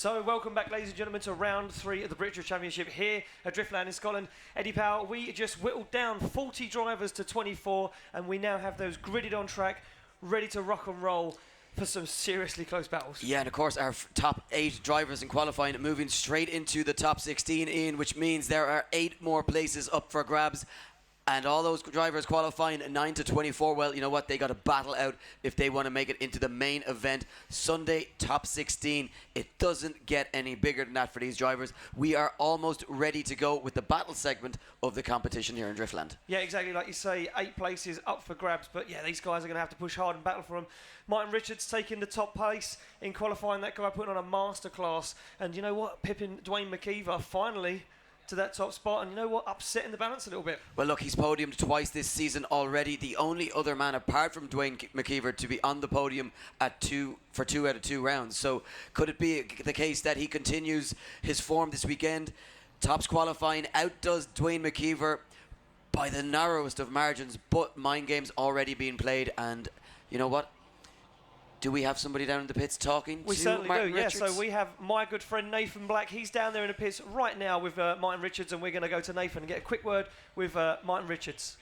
So welcome back, ladies and gentlemen, to round 3 of the British Championship here at Driftland in Scotland. Eddie Powell, we just whittled down 40 drivers to 24, and we now have those gridded on track, ready to rock and roll for some seriously close battles. Yeah, and of course our top 8 drivers in qualifying moving straight into the top 16 in, which means there are 8 more places up for grabs. And all those drivers qualifying 9 to 24, well, you know what? They got to battle out if they want to make it into the main event. Sunday, top 16. It doesn't get any bigger than that for these drivers. We are almost ready to go with the battle segment of the competition here in Driftland. Yeah, exactly. Like you say, 8 places up for grabs. But yeah, these guys are going to have to push hard and battle for them. Martin Richards taking the top place in qualifying. That guy putting on a masterclass. And you know what? Pipping Dwayne McKeever finally to that top spot, and you know what, upsetting the balance a little bit. Well, look, he's podiumed twice this season already. The only other man apart from Dwayne McKeever to be on the podium for 2 out of 2 rounds. So could it be the case that he continues his form this weekend? Tops qualifying, outdoes Dwayne McKeever by the narrowest of margins, but mind games already being played. And you know what? Do we have somebody down in the pits talking we to certainly Martin do, Richards? Yeah. So we have my good friend Nathan Black. He's down there in the pits right now with Martin Richards, and we're going to go to Nathan and get a quick word with Martin Richards.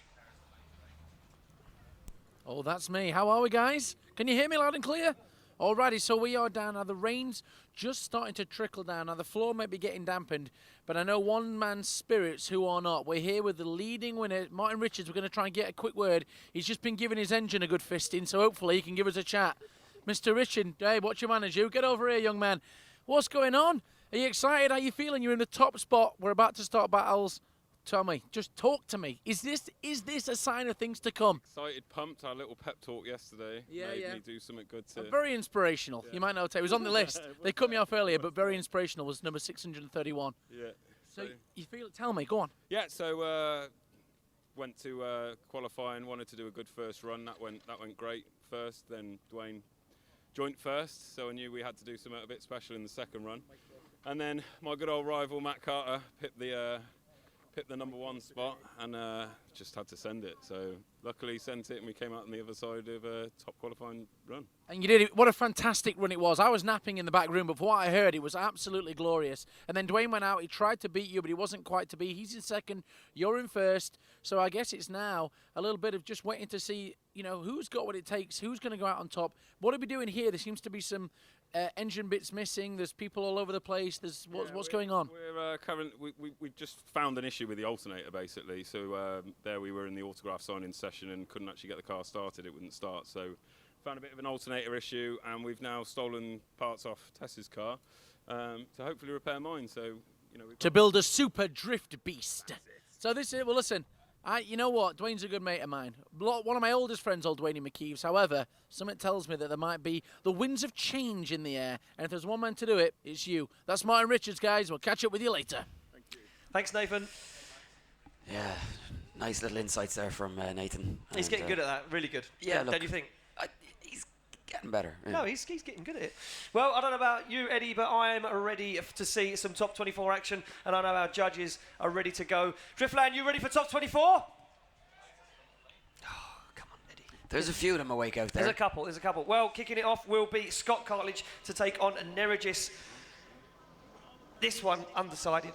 Oh, that's me. How are we, guys? Can you hear me loud and clear? Alrighty, so we are down now. The rain's just starting to trickle down. Now, the floor may be getting dampened, but I know one man's spirits who are not. We're here with the leading winner, Martin Richards. We're going to try and get a quick word. He's just been giving his engine a good fisting, so hopefully he can give us a chat. Mr. Richard, hey, what's your manager? Get over here, young man. What's going on? Are you excited? How you feeling? You're in the top spot. We're about to start battles. Tell me, just talk to me. Is this a sign of things to come? Excited, pumped. Our little pep talk yesterday made me do something good too. Very inspirational. Yeah. You might know it was on the list. They cut me off earlier, but very inspirational was number 631. Yeah. So you feel it? Tell me. Go on. Yeah. So went to qualifying. Wanted to do a good first run. That went great first. Then Dwayne joined first, so I knew we had to do something a bit special in the second run. And then my good old rival Matt Carter picked the number 1 spot, and just had to send it. So luckily sent it, and we came out on the other side of a top qualifying run. And you did it. What a fantastic run it was. I was napping in the back room, but from what I heard, it was absolutely glorious. And then Dwayne went out. He tried to beat you, but he wasn't quite to be. He's in second. You're in first. So I guess it's now a little bit of just waiting to see, you know, who's got what it takes, who's going to go out on top. What are we doing here? There seems to be some engine bits missing. There's people all over the place. There's what's going on? We're we just found an issue with the alternator basically. So there we were in the autograph signing session and couldn't actually get the car started. It wouldn't start. So found a bit of an alternator issue, and we've now stolen parts off Tess's car to hopefully repair mine. So you know, to build a super drift beast. So this is, well, listen. You know what? Dwayne's a good mate of mine. One of my oldest friends, old Dwayne McKeeves. However, something tells me that there might be the winds of change in the air. And if there's one man to do it, it's you. That's Martin Richards, guys. We'll catch up with you later. Thank you. Thanks, Nathan. Yeah, nice little insights there from Nathan. He's getting good at that. Really good. Yeah, look, don't you think? He's getting better. Yeah. No, he's getting good at it. Well, I don't know about you, Eddie, but I am ready to see some top 24 action, and I know our judges are ready to go. Driftland, you ready for top 24? Oh, come on, Eddie. There's a few of them awake out there. There's a couple. Well, kicking it off will be Scott Cartledge to take on Nerigis. This one, undecided.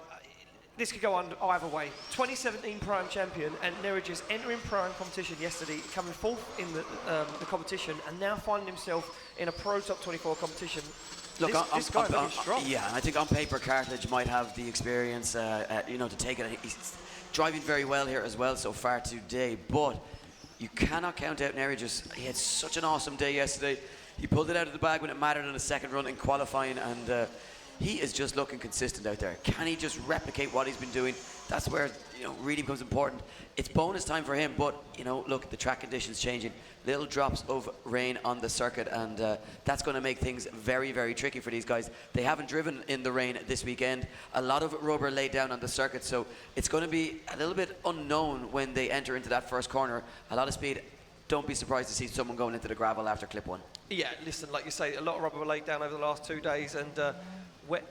This could go either way. 2017 Pro-Am champion and Nerigis entering Pro-Am competition yesterday, coming 4th in the competition, and now finding himself in a Pro Top 24 competition. Look, this guy looking strong. Yeah, and I think on paper Cartledge might have the experience, you know, to take it. He's driving very well here as well so far today, but you cannot count out Nerigis. He had such an awesome day yesterday. He pulled it out of the bag when it mattered in the second run in qualifying, and he is just looking consistent out there. Can he just replicate what he's been doing? That's where, you know, really becomes important. It's bonus time for him, but, you know, look, the track conditions changing. Little drops of rain on the circuit, and that's going to make things very, very tricky for these guys. They haven't driven in the rain this weekend. A lot of rubber laid down on the circuit, so it's going to be a little bit unknown when they enter into that first corner. A lot of speed. Don't be surprised to see someone going into the gravel after clip 1. Yeah, listen, like you say, a lot of rubber were laid down over the last 2 days, and wet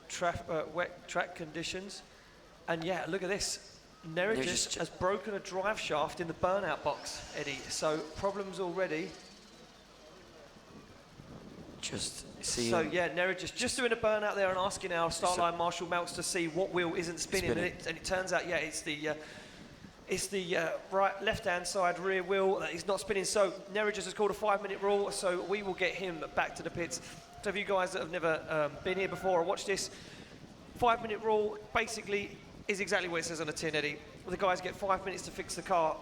track conditions. And yeah, look at this. Nerigis has broken a drive shaft in the burnout box, Eddie. So problems already. Just see. So yeah, Nerridge just doing a burnout there and asking our start line Marshall Melks to see what wheel isn't spinning. And it turns out, yeah, it's the right left-hand side rear wheel that is not spinning. So Nerridge has called a 5-minute rule, so we will get him back to the pits. So for you guys that have never been here before or watched this, 5-minute rule basically is exactly what it says on the tin, Eddie. The guys get 5 minutes to fix the car.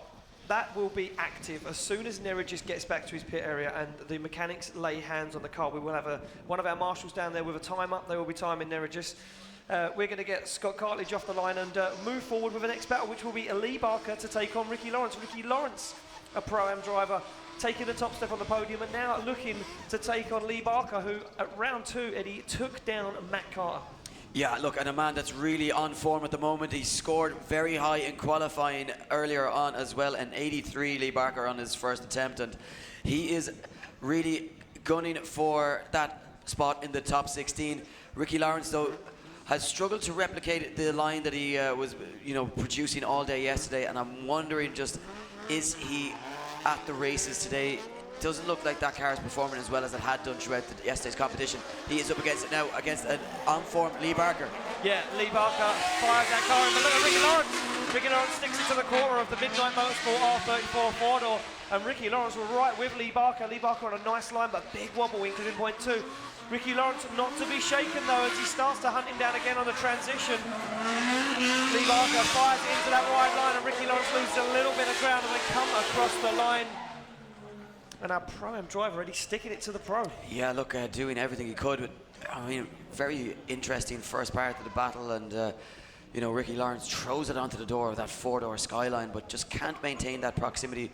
That will be active as soon as Nerridge gets back to his pit area and the mechanics lay hands on the car. We will have one of our marshals down there with a timer. They will be timing Nerridge. We're going to get Scott Cartledge off the line and move forward with the next battle, which will be Lee Barker to take on Ricky Lawrence. Ricky Lawrence, a Pro-Am driver, taking the top step on the podium and now looking to take on Lee Barker, who at round 2, Eddie, took down Matt Carter. Yeah, look, and a man that's really on form at the moment. He scored very high in qualifying earlier on as well, an 83, Lee Barker, on his first attempt, and he is really gunning for that spot in the top 16. Ricky Lawrence, though, has struggled to replicate the line that he was, producing all day yesterday, and I'm wondering just, is he at the races today? Doesn't look like that car is performing as well as it had done throughout yesterday's competition. He is up against it now, against an on-form Lee Barker. Yeah, Lee Barker fires that car in, but look at Ricky Lawrence. Ricky Lawrence sticks it to the corner of the Midnight Motorsport R34 four-door, and Ricky Lawrence were right with Lee Barker. Lee Barker on a nice line, but big wobble including point 2. Ricky Lawrence not to be shaken though as he starts to hunt him down again on the transition. Lee Barker fires it into that wide line, and Ricky Lawrence loses a little bit of ground and they come across the line. And our Pro-Am driver already sticking it to the pro. Yeah, look, doing everything he could. But, very interesting first part of the battle, and Ricky Lawrence throws it onto the door of that four-door Skyline, but just can't maintain that proximity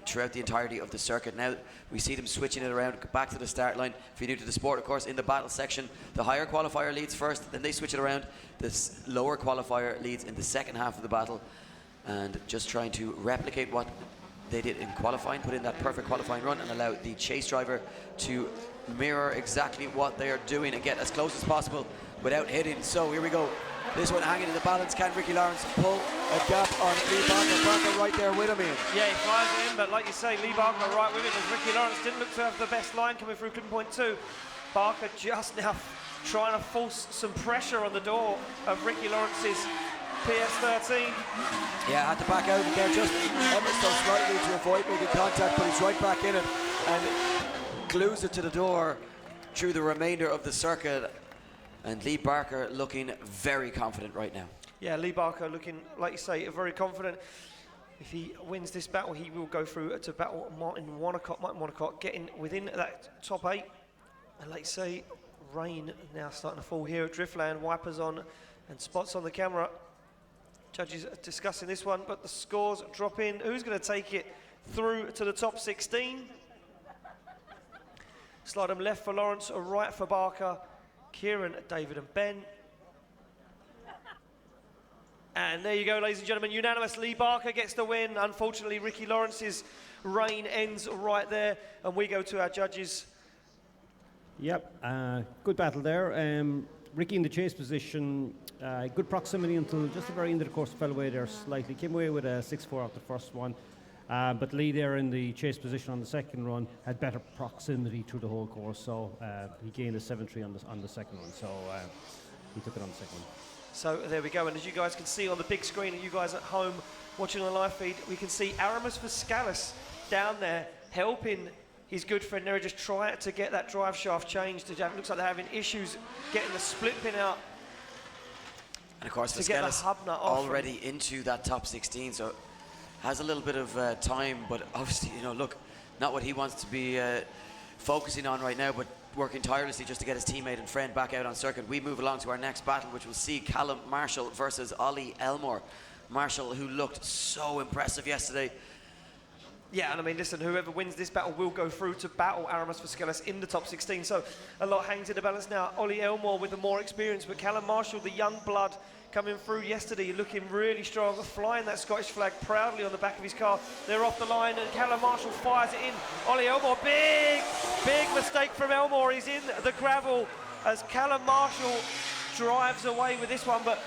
throughout the entirety of the circuit. Now we see them switching it around back to the start line. If you're new to the sport, of course, in the battle section, the higher qualifier leads first, then they switch it around. The lower qualifier leads in the second half of the battle, and just trying to replicate what they did in qualifying, put in that perfect qualifying run and allow the chase driver to mirror exactly what they are doing and get as close as possible without hitting. So here we go. This one hanging in the balance. Can Ricky Lawrence pull a gap on Lee Barker? Barker right there with him, Ian. Yeah, he fires it in, but like you say, Lee Barker right with it as Ricky Lawrence didn't look to have the best line coming through clipping point 2. Barker just now trying to force some pressure on the door of Ricky Lawrence's PS13. Yeah, had to back out there just ever so slightly to avoid making contact, but he's right back in it and Glues it to the door through the remainder of the circuit, and Lee Barker looking very confident right now. Yeah, Lee Barker looking, like you say, very confident. If he wins this battle, he will go through to battle Martin Wonnacott, getting within that top 8. And like you say, rain now starting to fall here at Driftland, wipers on and spots on the camera. Judges are discussing this one, but the scores drop in. Who's going to take it through to the top 16? Slide them left for Lawrence, or right for Barker, Kieran, David and Ben. And there you go, ladies and gentlemen, unanimous. Lee Barker gets the win. Unfortunately, Ricky Lawrence's reign ends right there, and we go to our judges. Yep, good battle there. Ricky in the chase position, good proximity until just the very end of the course, fell away there slightly. Came away with a 6-4 off the first one. But Lee there in the chase position on the second run had better proximity through the whole course, so he gained a 7-3 on the second one, so he took it on the second one. So there we go, and as you guys can see on the big screen, and you guys at home watching on the live feed, we can see Aramis Fiscalis down there helping his good friend Neri just try to get that drive shaft changed. It looks like they're having issues getting the split pin out. And of course, Fiscalis already into that top 16, so has a little bit of time, but obviously, look, not what he wants to be focusing on right now, but working tirelessly just to get his teammate and friend back out on circuit. We move along to our next battle, which will see Callum Marshall versus Ollie Elmore. Marshall, who looked so impressive yesterday. Yeah, and I mean, listen, whoever wins this battle will go through to battle Aramis Fiscalis in the top 16. So a lot hangs in the balance now. Ollie Elmore with the more experience, but Callum Marshall, the young blood, coming through yesterday, looking really strong, flying that Scottish flag proudly on the back of his car. They're off the line, and Callum Marshall fires it in. Ollie Elmore, big mistake from Elmore. He's in the gravel as Callum Marshall drives away with this one, but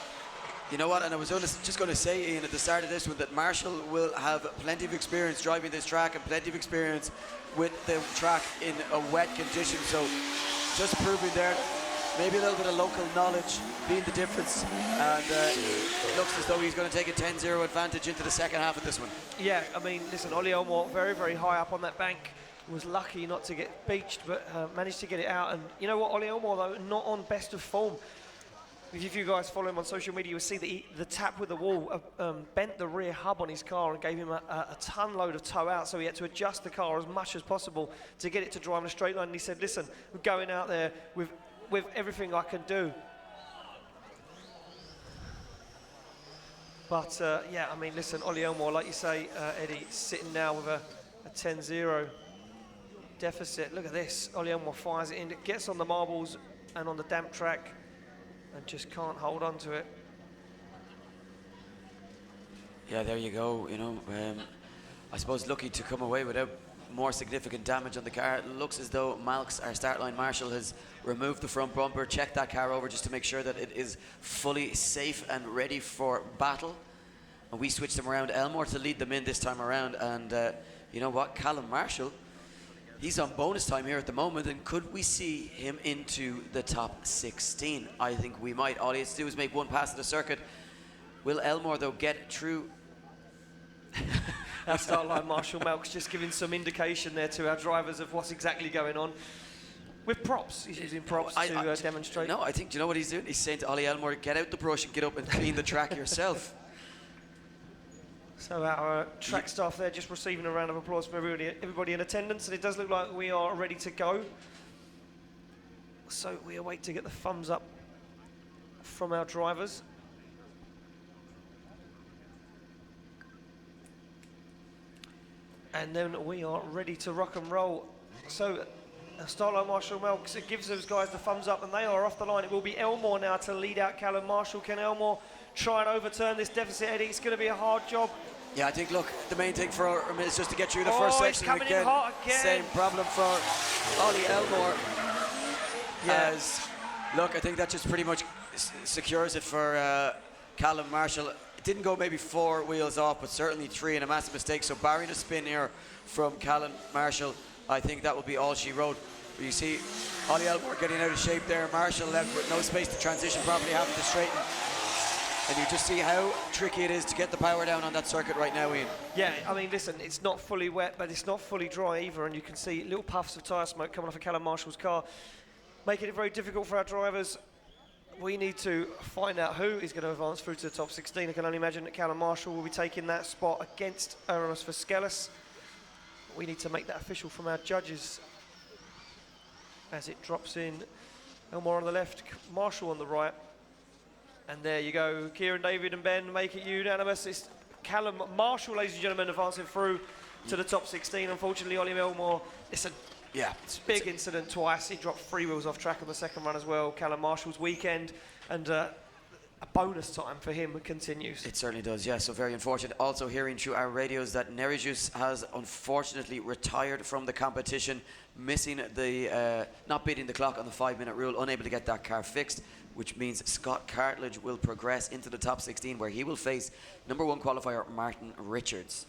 You know what, and I was just going to say, Ian, at the start of this one, that Marshall will have plenty of experience driving this track and plenty of experience with the track in a wet condition. So just proving there, maybe a little bit of local knowledge being the difference. And it looks as though he's going to take a 10-0 advantage into the second half of this one. Yeah, I mean, listen, Ollie Elmore very, very high up on that bank. Was lucky not to get beached, but managed to get it out. And you know what, Ollie Elmore, though, not on best of form. If you guys follow him on social media, you'll see that the tap with the wall bent the rear hub on his car and gave him a ton load of tow out, so he had to adjust the car as much as possible to get it to drive in a straight line. And he said, listen, we're going out there with everything I can do. But yeah, I mean, listen, Ollie Elmore, like you say, Eddie, sitting now with a 10-0 deficit. Look at this, Ollie Elmore fires it in, it gets on the marbles and on the damp track, and just can't hold on to it. Yeah, there you go. You know, I suppose lucky to come away without more significant damage on the car. It looks as though Malks, our start line marshal, has removed the front bumper, checked that car over just to make sure that it is fully safe and ready for battle. And we switched them around. Elmore to lead them in this time around. And you know what, Callum Marshall, he's on bonus time here at the moment, and could we see him into the top 16? I think we might. All he has to do is make one pass at the circuit. Will Elmore, though, get through? Our start line Marshall Melks just giving some indication there to our drivers of what's exactly going on. With props, he's using props to demonstrate. No, I think, do you know what he's doing? He's saying to Ollie Elmore, get out the brush and get up and clean the track yourself. So our track staff there just receiving a round of applause from everybody in attendance, and it does look like we are ready to go. So we await to get the thumbs up from our drivers. And then we are ready to rock and roll. So start line Marshall Melks, it gives those guys the thumbs up, and they are off the line. It will be Elmore now to lead out Callum Marshall. Can Elmore try and overturn this deficit, Eddie? It's going to be a hard job. Yeah, I think, look, the main thing for him is just to get through the first section. Coming in hot again. Same problem for Ollie Elmore. Yeah. Look, I think that just pretty much secures it for Callum Marshall. It didn't go maybe 4 wheels off, but certainly 3, and a massive mistake. So barring a spin here from Callum Marshall, I think that will be all she wrote. But you see Ollie Elmore getting out of shape there. Marshall left with no space to transition properly, having to straighten. And you just see how tricky it is to get the power down on that circuit right now, Ian. Yeah, I mean, listen, it's not fully wet, but it's not fully dry either, and you can see little puffs of tyre smoke coming off of Callum Marshall's car, making it very difficult for our drivers. We need to find out who is going to advance through to the top 16. I can only imagine that Callum Marshall will be taking that spot against Aramis Vaskelis. We need to make that official from our judges as it drops in. Elmore on the left, Marshall on the right. And there you go, Kieran, David and Ben make it unanimous. It's Callum Marshall, ladies and gentlemen, advancing through to the top 16. Unfortunately, Ollie Elmore, listen, yeah, it's a big incident twice. He dropped 3 wheels off track on the second run as well. Callum Marshall's weekend, and a bonus time for him continues. It certainly does, yeah, so very unfortunate. Also hearing through our radios that Nerijus has unfortunately retired from the competition, missing the, not beating the clock on the 5-minute rule, unable to get that car fixed, which means Scott Cartledge will progress into the top 16, where he will face number 1 qualifier Martin Richards.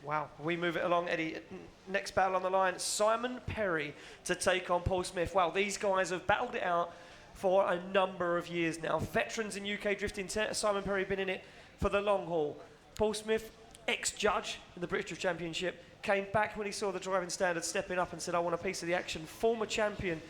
Wow, we move it along, Eddie. Next battle on the line, Simon Perry to take on Paul Smith. Wow, these guys have battled it out for a number of years now. Veterans in UK drifting. Simon Perry been in it for the long haul. Paul Smith, ex-judge in the British Drift Championship, came back when he saw the driving standards stepping up and said, I want a piece of the action. Former champion.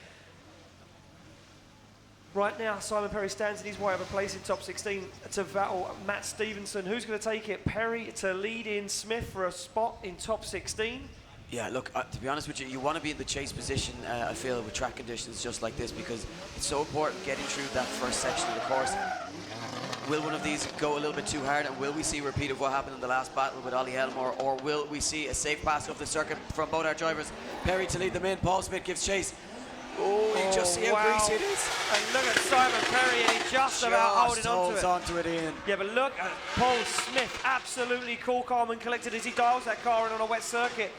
Right now, Simon Perry stands in his way of a place in top 16 to battle Matt Stevenson. Who's going to take it? Perry to lead in Smith for a spot in top 16. Yeah, look, to be honest with you, you want to be in the chase position, I feel, with track conditions just like this, because it's so important getting through that first section of the course. Will one of these go a little bit too hard, and will we see a repeat of what happened in the last battle with Ollie Elmore, or will we see a safe pass of the circuit from both our drivers? Perry to lead them in, Paul Smith gives chase. Oh, you just see how greasy it is. And look at Simon Perry, and he just about holding on to it. Ian. Yeah, but look at Paul Smith, absolutely cool, calm and collected as he dials that car in on a wet circuit.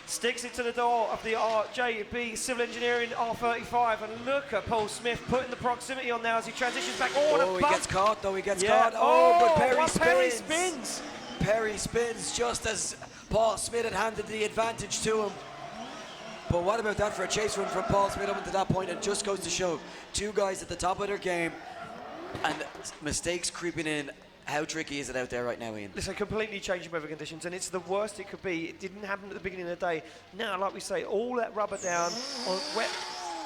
Sticks it to the door of the RJB Civil Engineering R35, and look at Paul Smith putting the proximity on now as he transitions back. Oh, and a he bump. gets caught though, he gets Yeah. caught. Oh, but Perry what spins. Perry spins. Perry spins just as Paul Smith had handed the advantage to him. But what about that for a chase run from Paul Smith up until that point? It just goes to show two guys at the top of their game and mistakes creeping in. How tricky is it out there right now, Ian? Listen, completely changing weather conditions, and it's the worst it could be. It didn't happen at the beginning of the day. Now, like we say, all that rubber down, or wet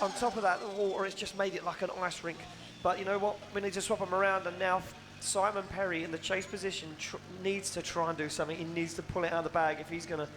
on top of that, the water, it's just made it like an ice rink. But you know what? We need to swap them around, and now Simon Perry in the chase position needs to try and do something. He needs to pull it out of the bag if he's going to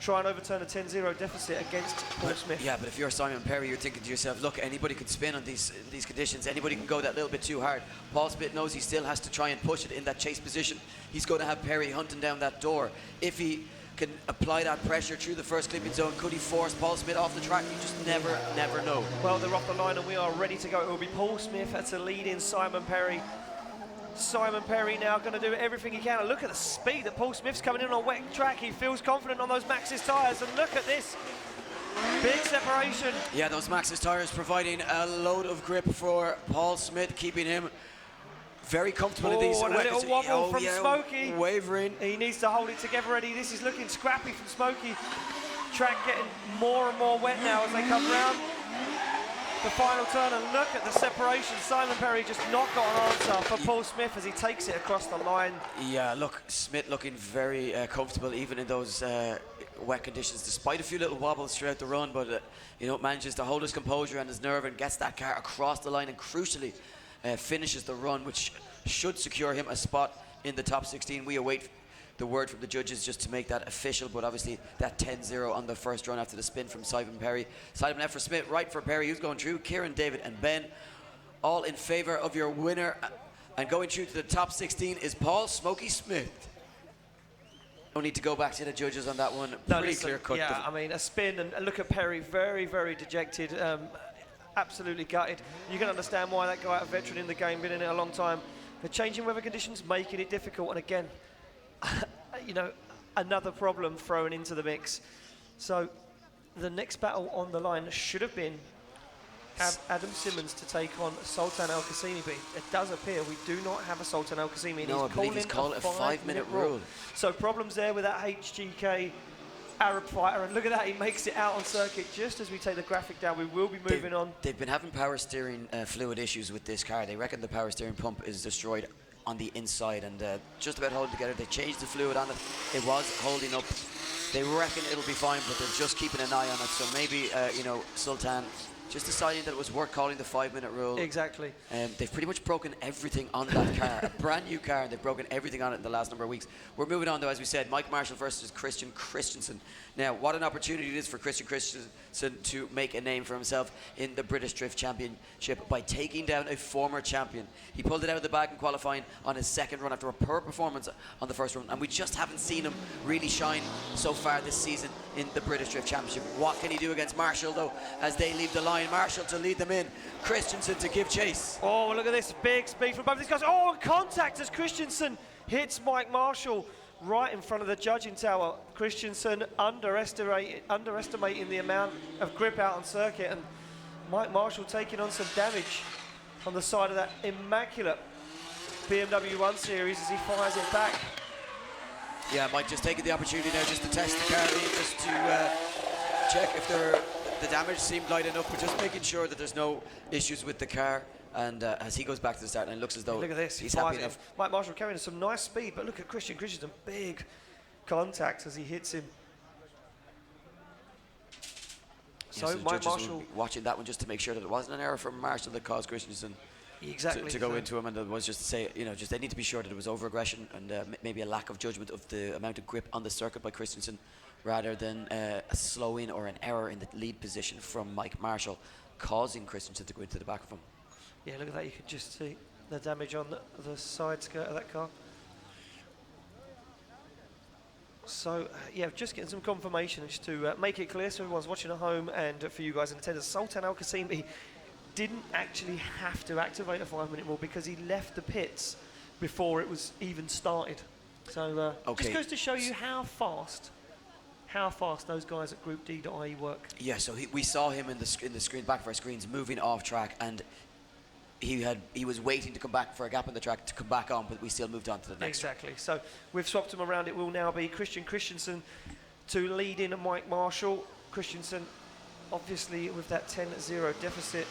try and overturn a 10-0 deficit against Paul Smith. Yeah, but if you're Simon Perry, you're thinking to yourself, look, anybody could spin on these conditions. Anybody can go that little bit too hard. Paul Smith knows he still has to try and push it in that chase position. He's going to have Perry hunting down that door. If he can apply that pressure through the first clipping zone, could he force Paul Smith off the track? You just never know. Well, they're off the line and we are ready to go. It will be Paul Smith to lead in Simon Perry. Simon Perry now going to do everything he can. And look at the speed that Paul Smith's coming in on a wet track. He feels confident on those Maxxis tyres, and look at this big separation. Yeah, those Maxxis tyres providing a load of grip for Paul Smith, keeping him very comfortable in these. And a little wobble from Smokey. Wavering. He needs to hold it together, Eddie. This is looking scrappy from Smokey. Track getting more and more wet now as they come round the final turn, and look at the separation. Simon Perry just not got an answer for Paul Smith as he takes it across the line. Yeah, look, Smith looking very comfortable even in those wet conditions, despite a few little wobbles throughout the run, but manages to hold his composure and his nerve and gets that car across the line, and crucially finishes the run, which should secure him a spot in the top 16. We await the word from the judges just to make that official, but obviously that 10-0 on the first run after the spin from Simon Perry. Simon left for Smith, right for Perry, who's going through. Kieran, David and Ben, all in favour of your winner, and going through to the top 16 is Paul Smokey Smith. No need to go back to the judges on that one. No, Pretty listen, clear cut. Yeah, I mean, a spin, and look at Perry, very, very dejected, absolutely gutted. You can understand why that guy, a veteran in the game, been in it a long time. The changing weather conditions making it difficult, and again, another problem thrown into the mix. So the next battle on the line should have been Adam Simmons to take on Sultan Al Qasimi. It does appear we do not have a Sultan Al Qasimi. No, I believe he's called a 5-minute rule. So problems there with that HGK Arab fighter, and look at that, he makes it out on circuit just as we take the graphic down. We will be moving on. They've been having power steering fluid issues with this car. They reckon the power steering pump is destroyed on the inside, and just about holding together. They changed the fluid on it. It was holding up. They reckon it'll be fine, but they're just keeping an eye on it. So maybe Sultan just deciding that it was worth calling the 5-minute rule. Exactly. They've pretty much broken everything on that car. A brand new car, and they've broken everything on it in the last number of weeks. We're moving on, though, as we said. Mike Marshall versus Christian Christensen. Now, what an opportunity it is for Christian Christensen to make a name for himself in the British Drift Championship by taking down a former champion. He pulled it out of the bag in qualifying on his second run after a poor performance on the first run, and we just haven't seen him really shine so far this season in the British Drift Championship. What can he do against Marshall, though, as they leave the line? Marshall to lead them in, Christensen to give chase. Oh, look at this big speed from both these guys. Oh, contact as Christensen hits Mike Marshall right in front of the judging tower. Christensen underestimating the amount of grip out on circuit, and Mike Marshall taking on some damage on the side of that immaculate BMW 1 Series as he fires it back. Yeah, Mike just taking the opportunity now just to test the car, just to check if the damage seemed light enough, but just making sure that there's no issues with the car. And as he goes back to the start, and it looks as though look at this, he's happy enough. Mike Marshall carrying some nice speed, but look at Christensen, big contact as he hits him. Yeah, so Mike Marshall watching that one just to make sure that it wasn't an error from Marshall that caused Christensen to go into him, and it was just to say, just they need to be sure that it was over-aggression and maybe a lack of judgment of the amount of grip on the circuit by Christensen, rather than a slow-in or an error in the lead position from Mike Marshall, causing Christensen to go into the back of him. Yeah, look at that, you can just see the damage on the side skirt of that car. So, yeah, just getting some confirmation just to make it clear so everyone's watching at home and for you guys in attendance. Sultan Al Qasimi didn't actually have to activate a 5-minute rule because he left the pits before it was even started. So, okay. just goes to show you how fast how fast those guys at Group D.IE work. Yeah, so we saw him in the screen, back of our screens, moving off track, and he was waiting to come back for a gap in the track to come back on, but we still moved on to the next track. Exactly. So we've swapped them around. It will now be Christian Christensen to lead in, and Mike Marshall. Christensen, obviously, with that 10-0 deficit,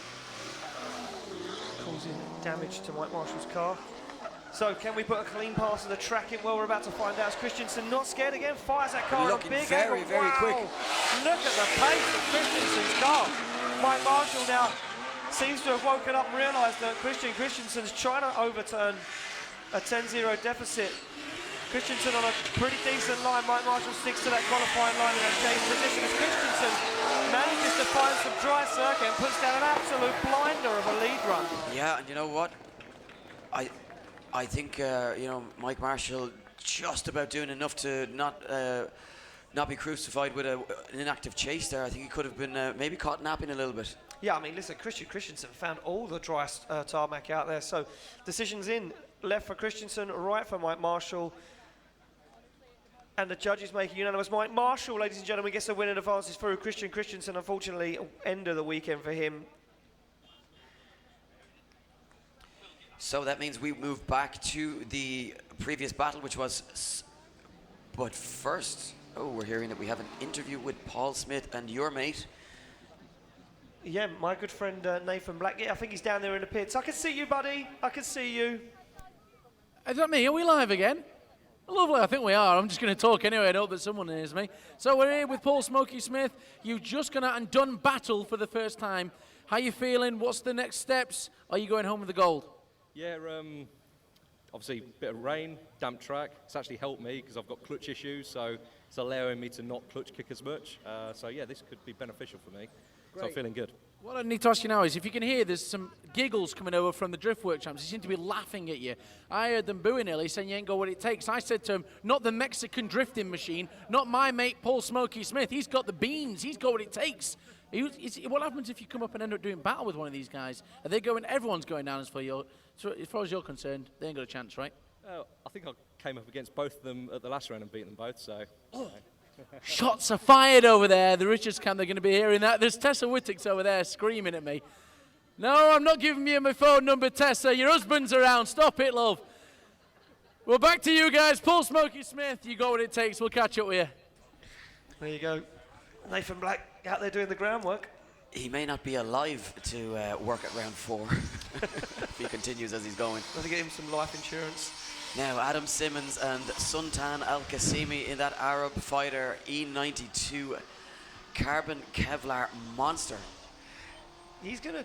causing damage to Mike Marshall's car. So can we put a clean pass on the track in? Well, we're about to find out. Is Christensen not scared again? Fires that car Looking a big very, angle. very Wow. quick. Look at the pace of Christensen's car. Mike Marshall now seems to have woken up and realised that Christian Christensen's trying to overturn a 10-0 deficit. Christensen on a pretty decent line. Mike Marshall sticks to that qualifying line in that chase position as Christensen manages to find some dry circuit and puts down an absolute blinder of a lead run. Yeah, and you know what? I think Mike Marshall just about doing enough to not be crucified with an inactive chase there. I think he could have been maybe caught napping a little bit. Yeah, I mean, listen, Christian Christensen found all the dry tarmac out there. So decisions in, left for Christensen, right for Mike Marshall. And the judges making unanimous. Mike Marshall, ladies and gentlemen, gets the win and advances through. Christian Christensen, unfortunately, end of the weekend for him. So that means we move back to the previous battle, which was... But first, we're hearing that we have an interview with Paul Smith and your mate. Yeah, my good friend Nathan Black. Yeah, I think he's down there in the pits. I can see you, buddy. I can see you. Is that me? Are we live again? Lovely, I think we are. I'm just going to talk anyway. I hope that someone hears me. So we're here with Paul Smokey Smith. You've just gone out and done battle for the first time. How you feeling? What's the next steps? Are you going home with the gold? Yeah, obviously a bit of rain, damp track. It's actually helped me because I've got clutch issues, so it's allowing me to not clutch kick as much. So yeah, this could be beneficial for me. Great. So I'm feeling good. What I need to ask you now is, if you can hear, there's some giggles coming over from the Driftwork champs. They seem to be laughing at you. I heard them booing early, saying you ain't got what it takes. I said to him, not the Mexican drifting machine, not my mate Paul Smokey Smith. He's got the beans. He's got what it takes. What happens if you come up and end up doing battle with one of these guys? Are they going? Everyone's going down as far as you're concerned. They ain't got a chance, right? I think I came up against both of them at the last round and beat them both. So. Shots are fired over there. The Richards camp, they're going to be hearing that. There's Tessa Whitticks over there screaming at me. No, I'm not giving you my phone number, Tessa. Your husband's around. Stop it, love. Well, back to you guys. Paul Smokey Smith, you got what it takes. We'll catch up with you. There you go. Nathan Black out there doing the groundwork. He may not be alive to work at round 4 if he continues as he's going. Got to get him some life insurance. Now, Adam Simmons and Sultan Al-Qasimi in that Arab Fighter E92 carbon Kevlar monster. He's gonna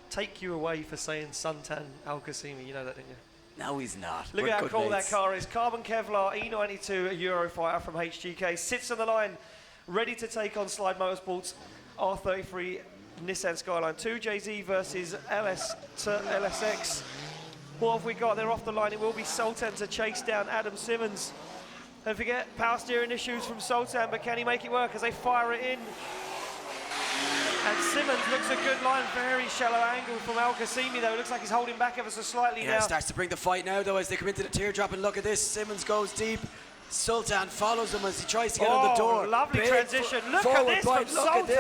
take you away for saying Sultan Al-Qasimi. You know that, didn't you? No, he's not. Look We're at how good cool mates. that car is. Carbon Kevlar E92 Eurofighter from HGK sits on the line, ready to take on Slide Motorsports R33 Nissan Skyline 2 JZ versus LS to LSX. What have we got? They're off the line. It will be Sultan to chase down Adam Simmons. Don't forget, power steering issues from Sultan, but can he make it work as they fire it in? And Simmons looks a good line, very shallow angle from Al-Qasimi though. It looks like he's holding back ever so slightly now. Yeah, starts to bring the fight now though as they come into the teardrop, and look at this, Simmons goes deep. Sultan follows him as he tries to get on the door. Lovely Big transition. Look at this from Sultan.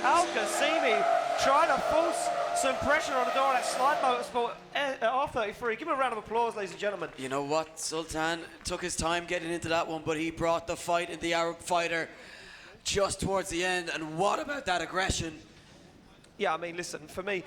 Al-Qasimi trying to force some pressure on the door of that Slide Motorsport R33. Give him a round of applause, ladies and gentlemen. You know what? Sultan took his time getting into that one, but he brought the fight in the Arab Fighter just towards the end. And what about that aggression? Yeah, I mean, listen, for me,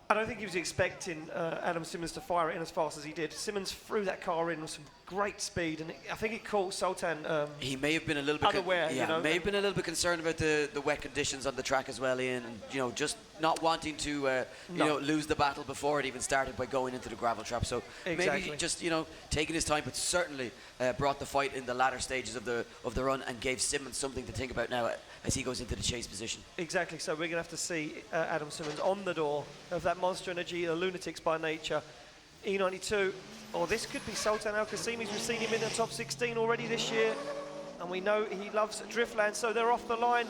I don't think he was expecting Adam Simmons to fire it in as fast as he did. Simmons threw that car in with some great speed, and I think it caught Sultan. He may have been a little bit unaware, you know, may have been a little bit concerned about the wet conditions on the track as well, Ian, and just not wanting to lose the battle before it even started by going into the gravel trap. So maybe just taking his time, but certainly brought the fight in the latter stages of the run and gave Simmons something to think about now as he goes into the chase position. Exactly. So we're going to have to see Adam Simmons on the door of that Monster Energy, the Lunatics by nature, E92. Or this could be Sultan Al-Qasimi. We've seen him in the top 16 already this year, and we know he loves Driftland. So they're off the line.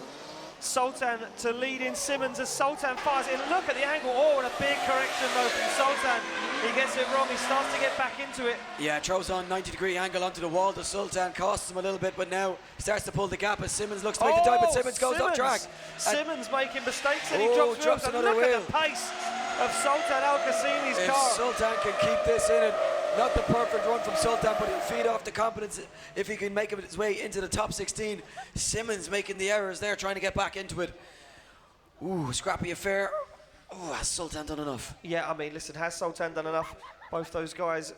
Sultan to lead in Simmons as Sultan fires in. Look at the angle. Oh, and a big correction though from Sultan. He gets it wrong. He starts to get back into it. Yeah, throws on 90-degree angle onto the wall. The Sultan costs him a little bit, but now starts to pull the gap as Simmons looks to make the dive, but Simmons goes off track. Simmons making mistakes and he drops another look wheel. at the pace of Sultan Al-Qasimi's If car. Sultan can keep this in it, not the perfect run from Sultan, but he'll feed off the confidence if he can make his way into the top 16. Simmons making the errors there, trying to get back into it. Ooh, scrappy affair. Oh, has Sultan done enough? Yeah, I mean, listen, has Sultan done enough? Both those guys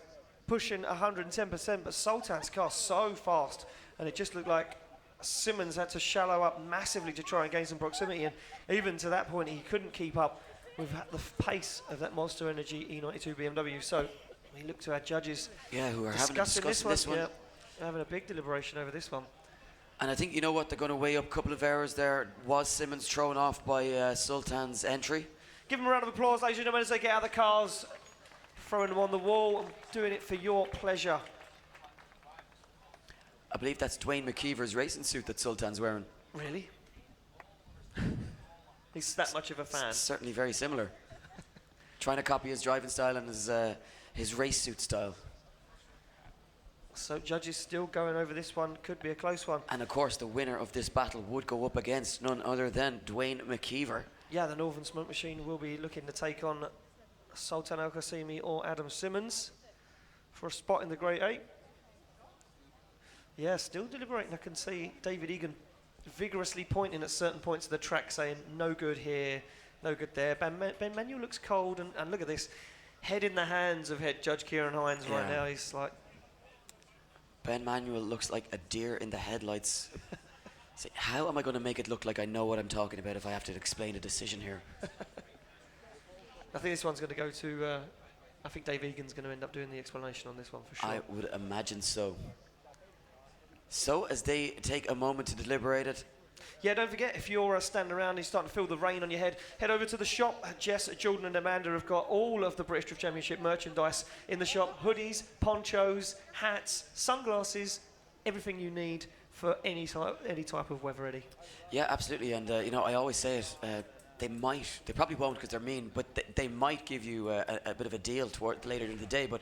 pushing 110%, but Sultan's car so fast, and it just looked like Simmons had to shallow up massively to try and gain some proximity, and even to that point, he couldn't keep up with the pace of that Monster Energy E92 BMW. So we look to our judges. Yeah, who are discussing this one. Yeah, having a big deliberation over this one. And I think, you know what, they're going to weigh up a couple of errors there. Was Simmons thrown off by Sultan's entry? Give them a round of applause, ladies and gentlemen, as they get out of the cars, throwing them on the wall, and doing it for your pleasure. I believe that's Dwayne McKeever's racing suit that Sultan's wearing. Really? He's that much of a fan. Certainly very similar. Trying to copy his driving style and his race suit style. So judges still going over this one. Could be a close one. And of course, the winner of this battle would go up against none other than Dwayne McKeever. Yeah, the Northern Smoke Machine will be looking to take on Sultan Al-Qasimi or Adam Simmons for a spot in the Grade 8. Yeah, still deliberating. I can see David Egan vigorously pointing at certain points of the track, saying no good here, no good there. Ben Manuel looks cold, and look at this. Head in the hands of head judge Kieran Hines right now. He's like... Ben Manuel looks like a deer in the headlights. Say, how am I going to make it look like I know what I'm talking about if I have to explain a decision here? I think this one's going to go to... I think Dave Egan's going to end up doing the explanation on this one for sure. I would imagine so. So, as they take a moment to deliberate it. Yeah, don't forget, if you're standing around and you're starting to feel the rain on your head, head over to the shop. Jess, Jordan and Amanda have got all of the British Drift Championship merchandise in the shop. Hoodies, ponchos, hats, sunglasses, everything you need for any type of weather, Eddie. Yeah, absolutely. And, you know, I always say it, they probably won't because they're mean, but they might give you a bit of a deal toward later in the day. But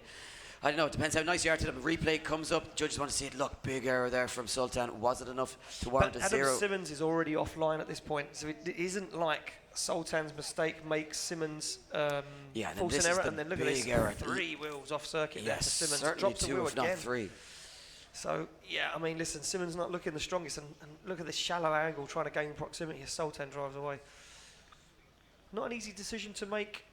I don't know, it depends how nice you are to them. Replay comes up, judges want to see it. Look, big error there from Sultan. Was it enough to warrant a zero? Adam Simmons is already offline at this point, so it isn't like Sultan's mistake makes Simmons force an error, and then look at this, error. 3 wheels off circuit there for Simmons. Certainly Drops the 2, wheel if again. not 3. So, yeah, I mean, listen, Simmons not looking the strongest, and look at this shallow angle trying to gain proximity as Sultan drives away. Not an easy decision to make.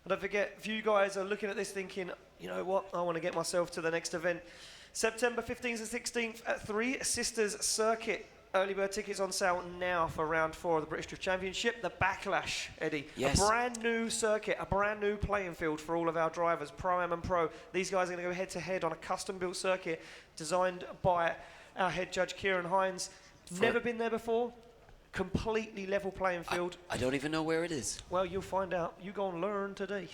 And don't forget, if you guys are looking at this thinking, you know what, I want to get myself to the next event. September 15th and 16th at 3 Sisters Circuit. Early bird tickets on sale now for round 4 of the British Drift Championship. The Backlash, Eddie. Yes. A brand new circuit, a brand new playing field for all of our drivers, Pro-Am and Pro. These guys are going to go head-to-head on a custom-built circuit designed by our head judge, Kieran Hines. Never been there before. Completely level playing field. I don't even know where it is. Well, you'll find out. You're going to learn today.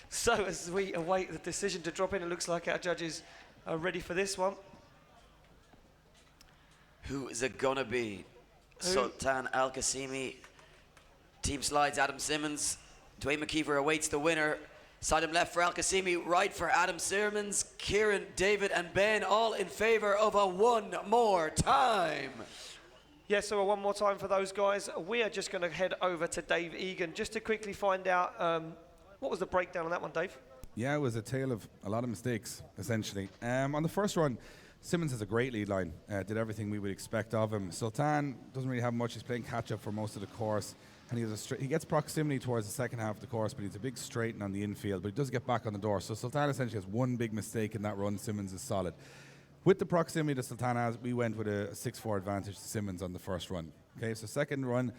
So as we await the decision to drop in, it looks like our judges are ready for this one. Who is it going to be? Sultan Al-Qasimi. Team slides, Adam Simmons. Dwayne McKeever awaits the winner. Side him left for Al-Qasimi, right for Adam Simmons. Kieran, David and Ben all in favour of a one more time. Yeah, so one more time for those guys. We are just going to head over to Dave Egan just to quickly find out what was the breakdown on that one, Dave? Yeah, it was a tale of a lot of mistakes, essentially. On the first run, Simmons has a great lead line, did everything we would expect of him. Sultan doesn't really have much. He's playing catch-up for most of the course. And he gets proximity towards the second half of the course, but he's a big straighten on the infield, but he does get back on the door. So Sultan essentially has one big mistake in that run. Simmons is solid. With the proximity that Sultan has, we went with a 6-4 advantage to Simmons on the first run. Okay, so second run,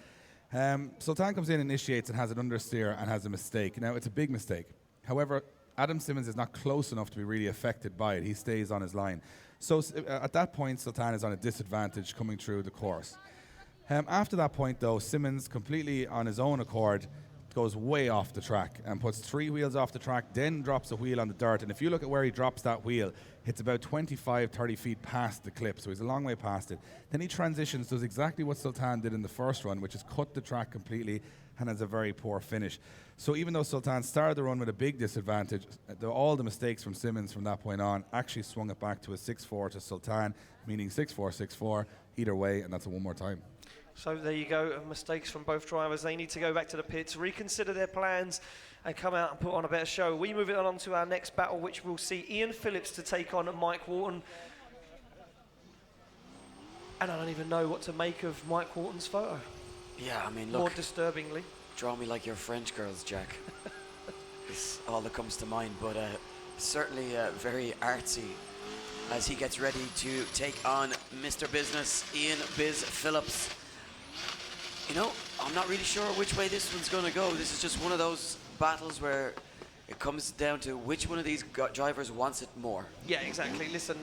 Sultan comes in, initiates, and has an understeer and has a mistake. Now, it's a big mistake. However, Adam Simmons is not close enough to be really affected by it. He stays on his line. So at that point, Sultan is on a disadvantage coming through the course. After that point, though, Simmons, completely on his own accord, goes way off the track and puts 3 wheels off the track, then drops a wheel on the dirt. And if you look at where he drops that wheel, it's about 25, 30 feet past the clip, so he's a long way past it. Then he transitions, does exactly what Sultan did in the first run, which is cut the track completely and has a very poor finish. So even though Sultan started the run with a big disadvantage, all the mistakes from Simmons from that point on actually swung it back to a 6-4 to Sultan, meaning 6-4, 6-4, either way, and that's a one more time. So there you go, mistakes from both drivers. They need to go back to the pits, reconsider their plans, and come out and put on a better show. We move it on to our next battle, which will see Ian Phillips to take on Mike Wharton. And I don't even know what to make of Mike Wharton's photo. Yeah, I mean, look. More disturbingly. Draw me like your French girls, Jack. It's all that comes to mind, but certainly very artsy as he gets ready to take on Mr. Business, Ian Biz Phillips. You know, I'm not really sure which way this one's going to go. This is just one of those battles where it comes down to which one of these drivers wants it more. Yeah, exactly. Listen,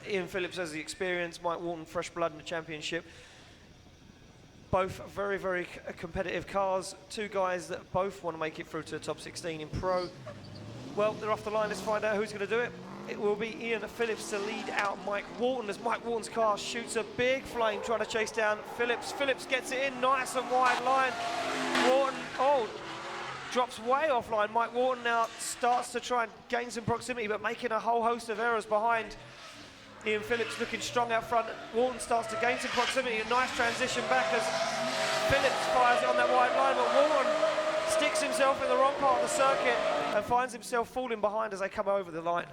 Ian Phillips has the experience, Mike Wharton, fresh blood in the championship. Both very, very competitive cars. Two guys that both want to make it through to the top 16 in Pro. Well, they're off the line. Let's find out who's going to do it. It will be Ian Phillips to lead out Mike Wharton as Mike Wharton's car shoots a big flame trying to chase down Phillips. Phillips gets it in, nice and wide line. Wharton, drops way offline. Mike Wharton now starts to try and gain some proximity, but making a whole host of errors behind. Ian Phillips looking strong out front. Wharton starts to gain some proximity. A nice transition back as Phillips fires it on that wide line, but Wharton sticks himself in the wrong part of the circuit and finds himself falling behind as they come over the line.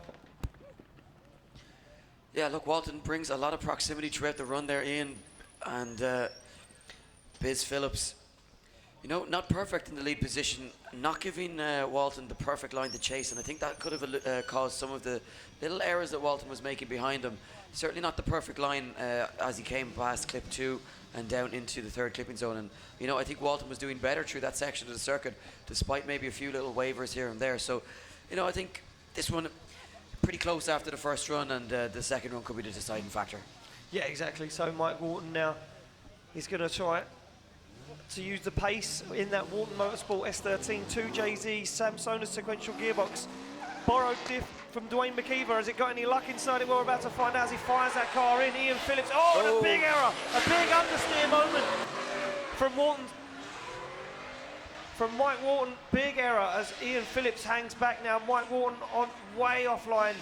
Yeah, look, Walton brings a lot of proximity throughout the run there, Ian, and Biz Phillips, you know, not perfect in the lead position, not giving Walton the perfect line to chase, and I think that could have caused some of the little errors that Walton was making behind him. Certainly not the perfect line as he came past clip 2 and down into the third clipping zone, and you know, I think Walton was doing better through that section of the circuit, despite maybe a few little waivers here and there. So, you know, I think this one pretty close after the first run, and the second run could be the deciding factor. Yeah, exactly. So Mike Wharton now, he's going to try to use the pace in that Wharton Motorsport S13 2JZ Samsonite sequential gearbox. Borrowed diff from Dwayne McKeever. Has it got any luck inside it? Well, we're about to find out as he fires that car in. Ian Phillips, and a big error, a big understeer moment from Wharton. From Mike Wharton, big error as Ian Phillips hangs back now. Mike Wharton on way offline,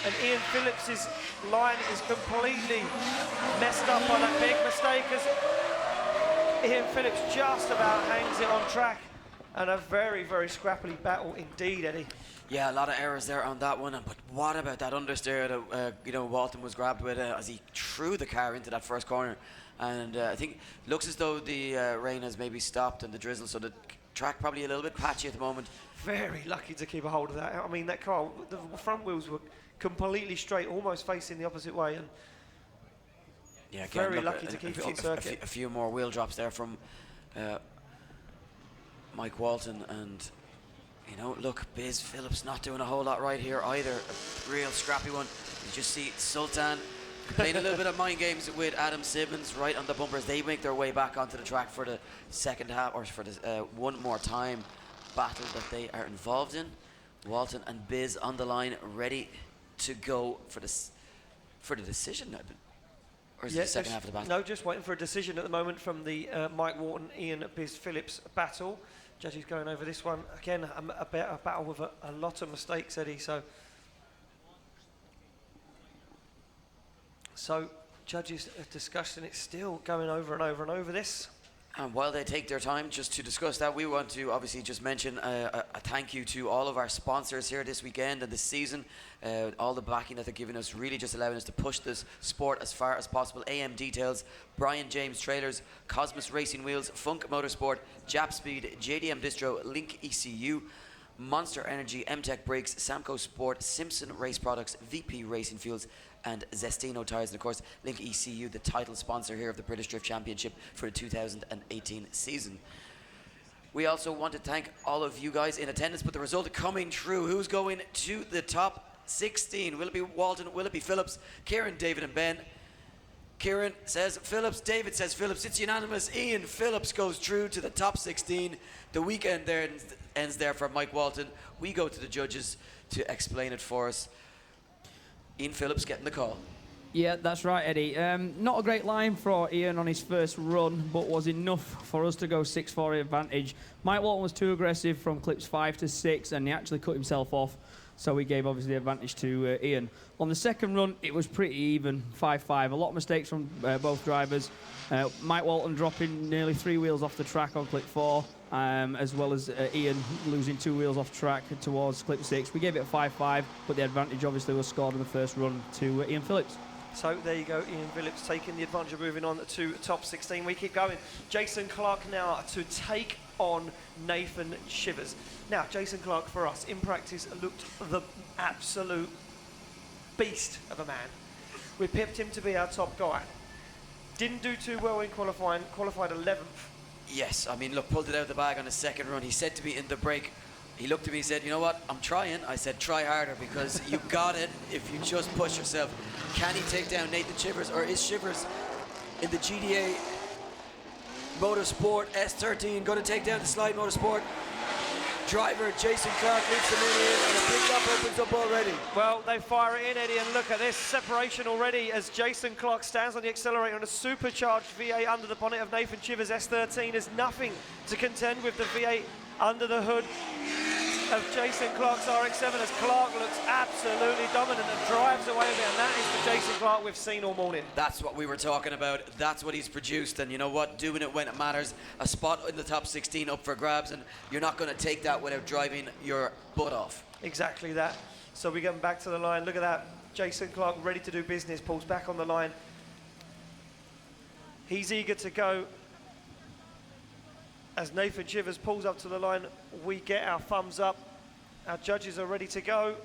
and Ian Phillips's line is completely messed up by that big mistake as Ian Phillips just about hangs it on track. And a very, very scrappy battle indeed, Eddie. Yeah, a lot of errors there on that one, but what about that understeer that you know, Walton was grabbed with as he threw the car into that first corner? And I think it looks as though the rain has maybe stopped and the drizzle, so the track probably a little bit patchy at the moment. Very lucky to keep a hold of that. I mean, that car, the front wheels were completely straight, almost facing the opposite way, and yeah, again, very lucky to keep it on circuit. A few more wheel drops there from Mike Walton, and you know, look, Biz Phillips not doing a whole lot right here either. A real scrappy one. You just see Sultan playing a little bit of mind games with Adam Simmons right on the bumpers. They make their way back onto the track for the second half, or for the one more time battle that they are involved in. Walton and Biz on the line, ready to go for the decision. Or is it the second half of the battle? No, just waiting for a decision at the moment from the Mike Wharton, Ian Biz Phillips battle. Judges going over this one. Again, a battle with a lot of mistakes, Eddie. So judges are discussing it, still going over and over and over this. And while they take their time just to discuss that, we want to obviously just mention a thank you to all of our sponsors here this weekend and this season. All the backing that they're giving us, really just allowing us to push this sport as far as possible. AM Details, Brian James Trailers, Cosmos Racing Wheels, Funk Motorsport, Jap Speed, JDM Distro, Link ECU, Monster Energy, MTech Brakes, Samco Sport, Simpson Race Products, VP Racing Fuels, and Zestino Tyres, and of course Link ECU, the title sponsor here of the British Drift Championship for the 2018 season. We also want to thank all of you guys in attendance, but the result coming through, who's going to the top 16? Will it be Walton? Will it be Phillips? Kieran, David and Ben? Kieran says Phillips. David says Phillips. It's unanimous. Ian Phillips goes through to the top 16. The weekend there ends there for Mike Walton. We go to the judges to explain it for us. Ian Phillips getting the call. Yeah, that's right, Eddie. Not a great line for Ian on his first run, but was enough for us to go 6-4 advantage. Mike Walton was too aggressive from clips 5 to 6, and he actually cut himself off, so we gave obviously the advantage to Ian. On the second run, it was pretty even, 5-5. A lot of mistakes from both drivers. Mike Walton dropping nearly 3 wheels off the track on clip 4, as well as Ian losing 2 wheels off track towards clip 6. We gave it a 5-5, but the advantage obviously was scored in the first run to Ian Phillips. So there you go, Ian Phillips taking the advantage of moving on to top 16. We keep going. Jason Clark now to take on Nathan Shivers. Now, Jason Clark for us in practice looked the absolute beast of a man. We pipped him to be our top guy. Didn't do too well in qualifying, qualified 11th. Yes, I mean, look, pulled it out of the bag on his second run. He said to me in the break, he looked at me and said, you know what, I'm trying. I said, try harder, because you got it if you just push yourself. Can he take down Nathan Shivers, or is Shivers in the GDA Motorsport S13 going to take down the Slide Motorsport driver? Jason Clark leads the lead in, and a big gap opens up already. Well, they fire it in, Eddie, and look at this separation already as Jason Clark stands on the accelerator on a supercharged V8 under the bonnet of Nathan Shivers S13. There's nothing to contend with the V8 under the hood of Jason Clark's RX-7 as Clark looks absolutely dominant and drives away with it, and that is the Jason Clark we've seen all morning. That's what we were talking about. That's what he's produced, and you know what? Doing it when it matters. A spot in the top 16 up for grabs, and you're not going to take that without driving your butt off. Exactly that. So we get him back to the line. Look at that. Jason Clark ready to do business, pulls back on the line. He's eager to go. As Nathan Shivers pulls up to the line, we get our thumbs up. Our judges are ready to go.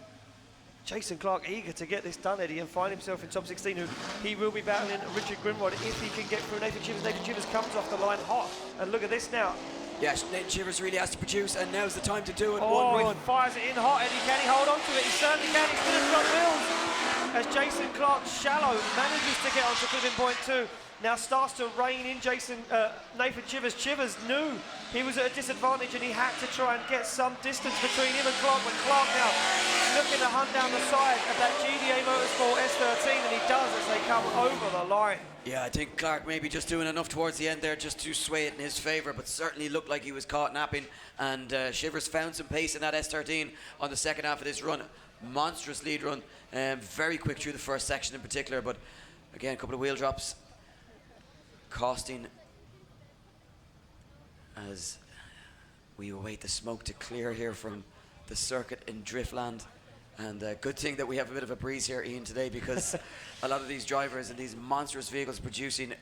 Jason Clark eager to get this done, Eddie, and find himself in top 16. He will be battling Richard Grimrod if he can get through Nathan Shivers. Nathan Shivers comes off the line hot. And look at this now. Yes, Nathan Shivers really has to produce, and now's the time to do it. Oh, One run. he fires it in hot, Eddie. Can he hold on to it? He certainly can. He's still in front wheels. As Jason Clark, shallow, manages to get onto clipping point 2. Now starts to rein in Nathan Shivers. Shivers knew he was at a disadvantage and he had to try and get some distance between him and Clark. But Clark now looking to hunt down the side of that GDA Motorsport S13, and he does as they come over the line. Yeah, I think Clark maybe just doing enough towards the end there just to sway it in his favour, but certainly looked like he was caught napping, and Shivers found some pace in that S13 on the second half of this run. Monstrous lead run, very quick through the first section in particular, but again, a couple of wheel drops costing as we await the smoke to clear here from the circuit in Driftland. And good thing that we have a bit of a breeze here, Ian, today, because a lot of these drivers and these monstrous vehicles producing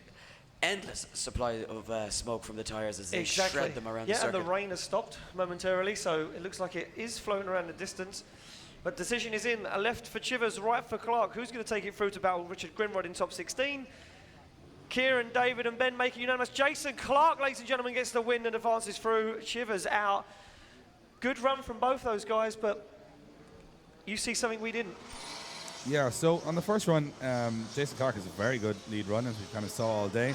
endless supply of smoke from the tyres as they shred them around the circuit. Yeah, and the rain has stopped momentarily, so it looks like it is floating around the distance. But decision is in, a left for Shivers, right for Clark. Who's going to take it through to battle Richard Grimrod in top 16? Kieran, David and Ben making unanimous. Jason Clark, ladies and gentlemen, gets the win and advances through. Shivers out. Good run from both those guys, but you see something we didn't. Yeah, so on the first run, Jason Clark is a very good lead run, as we kind of saw all day.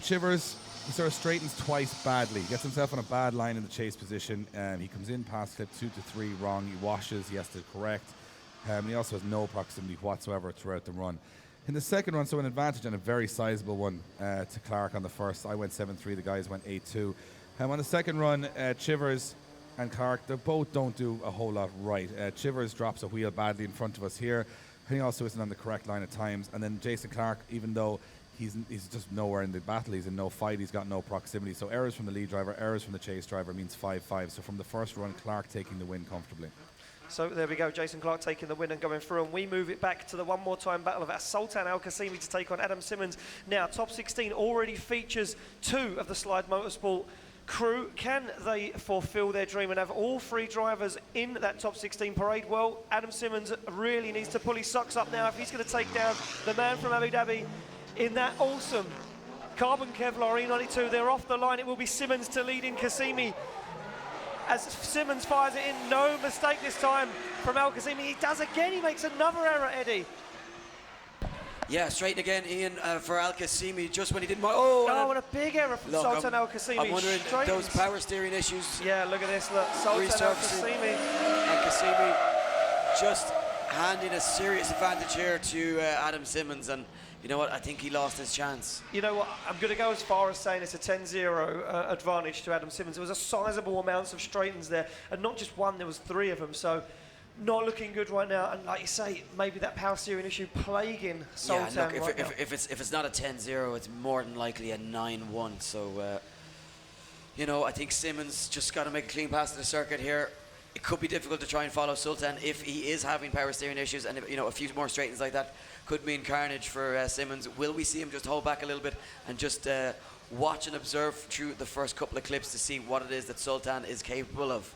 Shivers, he sort of straightens twice badly. Gets himself on a bad line in the chase position. He comes in past clip 2 to 3 wrong. He washes, he has to correct. He also has no proximity whatsoever throughout the run. In the second run, so an advantage and a very sizable one to Clark on the first. I went 7-3, the guys went 8-2. On the second run, Shivers and Clark, they both don't do a whole lot right. Shivers drops a wheel badly in front of us here. He also isn't on the correct line at times. And then Jason Clark, even though he's just nowhere in the battle, he's in no fight, he's got no proximity. So errors from the lead driver, errors from the chase driver means 5-5. So from the first run, Clark taking the win comfortably. So there we go, Jason Clark taking the win and going through, and we move it back to the one more time battle of Sultan Al Qasimi to take on Adam Simmons. Now, top 16 already features 2 of the Slide Motorsport crew. Can they fulfill their dream and have all 3 drivers in that top 16 parade? Well, Adam Simmons really needs to pull his socks up now if he's going to take down the man from Abu Dhabi in that awesome carbon Kevlar E92. They're off the line. It will be Simmons to lead in Qasimi. As Simmons fires it in, no mistake this time from Al Qasimi. He does again, he makes another error, Eddie. Yeah, straighten again, Ian, for Al-Qasimi, just when he didn't... And a big error from Look, Sultan Al-Qasimi. I'm wondering, those Straightens. power steering issues... Yeah, look at this, look. Sultan Resurfacing. Al-Qasimi. Al-Qasimi just handing a serious advantage here to Adam Simmons, and you know what, I think he lost his chance. You know what, I'm going to go as far as saying it's a 10-0 advantage to Adam Simmons. There was a sizable amounts of straightens there, and not just one, there was 3 of them, so not looking good right now. And like you say, maybe that power steering issue plaguing Sultan Yeah, look, right now. if it's not a 10-0, it's more than likely a 9-1, so you know, I think Simmons just got to make a clean pass to the circuit here. It could be difficult to try and follow Sultan if he is having power steering issues, and if, you know, a few more straightens like that could mean carnage for Simmons. Will we see him just hold back a little bit and just watch and observe through the first couple of clips to see what it is that Sultan is capable of?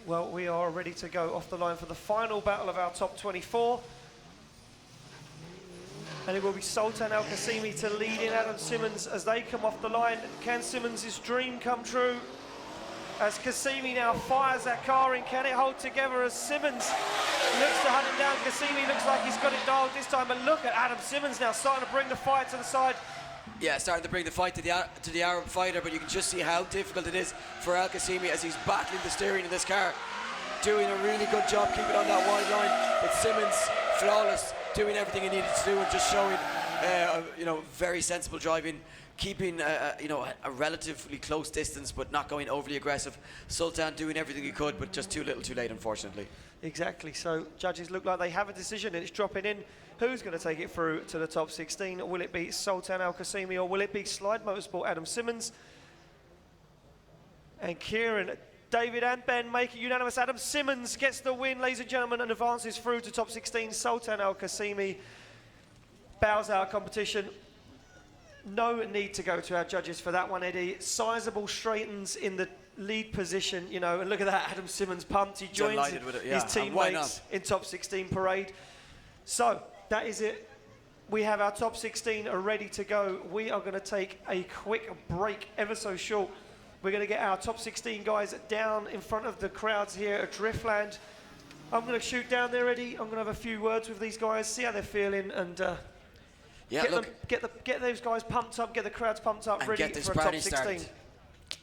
Well, we are ready to go off the line for the final battle of our top 24. And it will be Sultan Al-Qasimi to lead in Adam Simmons as they come off the line. Can Simmons' dream come true? As Qasimi now fires that car in, can it hold together as Simmons looks to hunt him down? Qasimi looks like he's got it dialed this time, but look at Adam Simmons now starting to bring the fight to the side. Yeah, starting to bring the fight to the Arab fighter, but you can just see how difficult it is for Al-Qasimi as he's battling the steering in this car. Doing a really good job keeping on that wide line, but Simmons, flawless, doing everything he needed to do and just showing, you know, very sensible driving, keeping you know, a relatively close distance but not going overly aggressive. Sultan doing everything he could, but just too little too late, unfortunately. Exactly, so judges look like they have a decision and it's dropping in. Who's going to take it through to the top 16? Will it be Sultan Al-Qasimi or will it be Slide Motorsport Adam Simmons? And Kieran, David and Ben make it unanimous. Adam Simmons gets the win, ladies and gentlemen, and advances through to top 16. Sultan Al-Qasimi bows out of competition. No need to go to our judges for that one, Eddie. Sizable straightens in the lead position, you know, and look at that, Adam Simmons pumped. He joins his teammates in top 16 parade. So, that is it. We have our top 16 are ready to go. We are going to take a quick break, ever so short. We're going to get our top 16 guys down in front of the crowds here at Driftland. I'm going to shoot down there, Eddie. I'm going to have a few words with these guys, see how they're feeling, and yeah, get those guys pumped up, get the crowds pumped up, ready for a top 16. Started.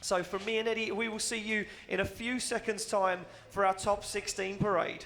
So from me and Eddie, we will see you in a few seconds' time for our top 16 parade.